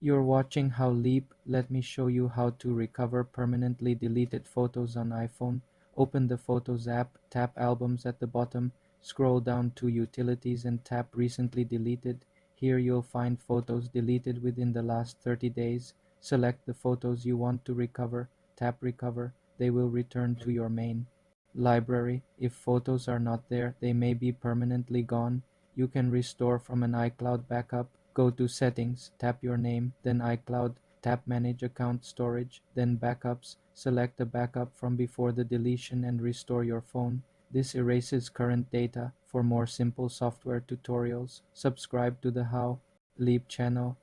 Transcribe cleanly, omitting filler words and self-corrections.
You're watching How Leap. Let me show you how to recover permanently deleted photos on iPhone. Open the Photos app, tap Albums at the bottom, scroll down to Utilities and tap Recently Deleted. Here you'll find photos deleted within the last 30 days. Select the photos you want to recover, tap Recover. They will return to your main library. If photos are not there, they may be permanently gone. You can restore from an iCloud backup. Go to Settings, tap your name, then iCloud, tap Manage Account Storage, then Backups. Select a backup from before the deletion and restore your phone. This erases current data. For more simple software tutorials, subscribe to the How Leap channel.